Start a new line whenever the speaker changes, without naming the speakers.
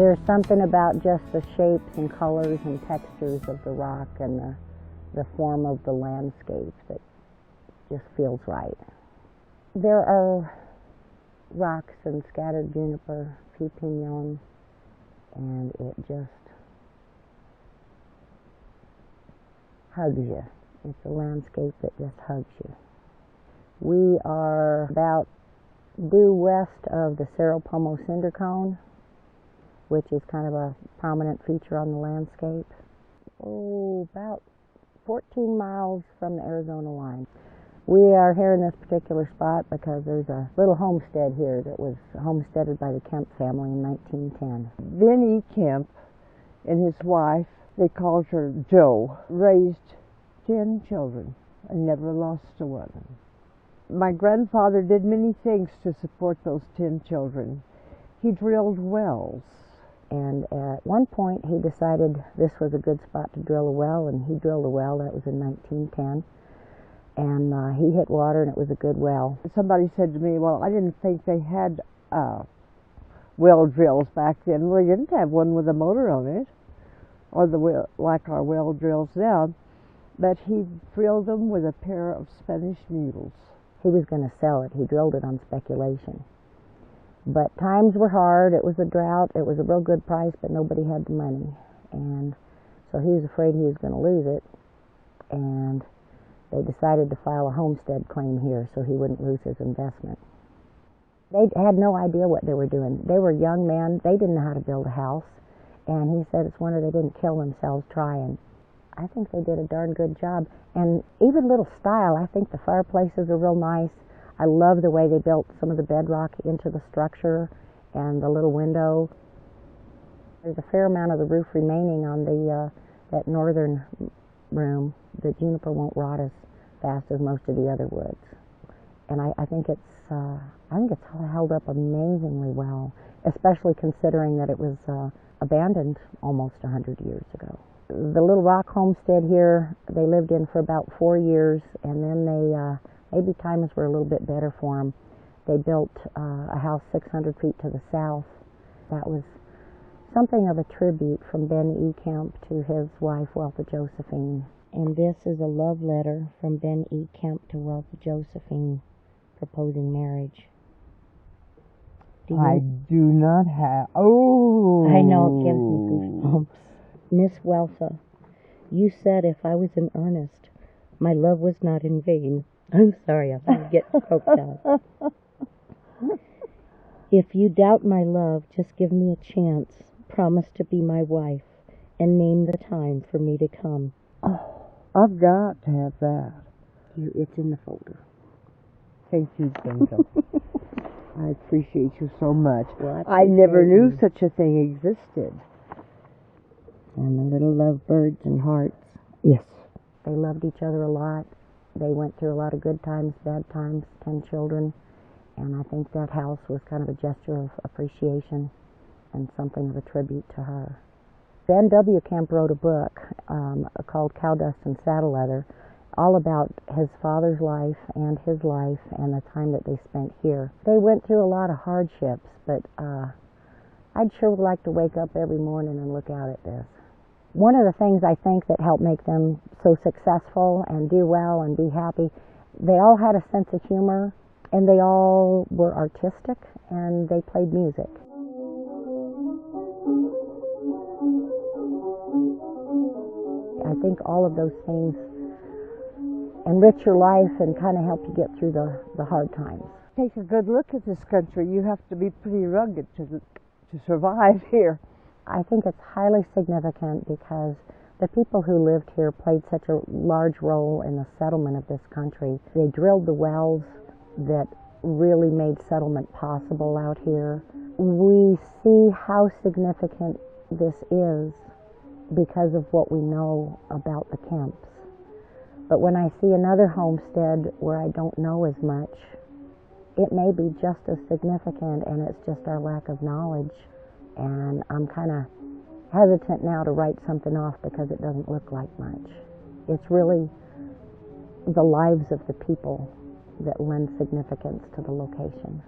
There's something about just the shapes and colors and textures of the rock and the form of the landscape that just feels right. There are rocks and scattered juniper, few pinon, and it just hugs you. It's a landscape that just hugs you. We are about due west of the Cerro Pomo cinder cone, which is kind of a prominent feature on the landscape. About 14 miles from the Arizona line. We are here in this particular spot because there's a little homestead here that was homesteaded by the Kemp family in 1910.
Benny Kemp and his wife, they called her Joe, raised 10 children and never lost a one. My grandfather did many things to support those 10 children. He drilled wells.
And at one point he decided this was a good spot to drill a well, and he drilled a well. That was in 1910. And he hit water, and it was a good well.
Somebody said to me, well, I didn't think they had well drills back then. Well, they didn't have one with a motor on it, or like our well drills now. But he drilled them with a pair of Spanish mules.
He was going to sell it. He drilled it on speculation. But times were hard. It was a drought. It was a real good price, but nobody had the money. And so he was afraid he was going to lose it. And they decided to file a homestead claim here so he wouldn't lose his investment. They had no idea what they were doing. They were young men. They didn't know how to build a house. And he said it's wonder they didn't kill themselves trying. I think they did a darn good job. And even little style, I think the fireplaces are real nice. I love the way they built some of the bedrock into the structure and the little window. There's a fair amount of the roof remaining on that northern room. The juniper won't rot as fast as most of the other woods. And I think it's held up amazingly well, especially considering that it was abandoned almost 100 years ago. The little rock homestead here, they lived in for about 4 years, and then maybe times were a little bit better for them. They built a house 600 feet to the south. That was something of a tribute from Ben E. Kemp to his wife, Wealtha Josephine. And this is a love letter from Ben E. Kemp to Wealtha Josephine, proposing marriage.
I do not have... Oh!
I know, it gives me goosebumps. Miss Wealtha, you said if I was in earnest, my love was not in vain. I'm sorry, I'm getting choked out. If you doubt my love, just give me a chance. Promise to be my wife, and name the time for me to come.
Oh, I've got to have that.
It's in the folder.
Thank you, Brenda. I appreciate you so much.
Well,
I never knew such a thing existed.
And the little lovebirds and hearts.
Yes.
They loved each other a lot. They went through a lot of good times, bad times, 10 children. And I think that house was kind of a gesture of appreciation and something of a tribute to her. Ben W. Kemp wrote a book called Cow Dust and Saddle Leather, all about his father's life and his life and the time that they spent here. They went through a lot of hardships, but I'd sure like to wake up every morning and look out at this. One of the things I think that helped make them so successful and do well and be happy, they all had a sense of humor, and they all were artistic, and they played music. I think all of those things enrich your life and kind of help you get through the hard times.
Take a good look at this country. You have to be pretty rugged to survive here.
I think it's highly significant because the people who lived here played such a large role in the settlement of this country. They drilled the wells that really made settlement possible out here. We see how significant this is because of what we know about the Kemps. But when I see another homestead where I don't know as much, it may be just as significant, and it's just our lack of knowledge. And I'm kind of hesitant now to write something off because it doesn't look like much. It's really the lives of the people that lend significance to the location.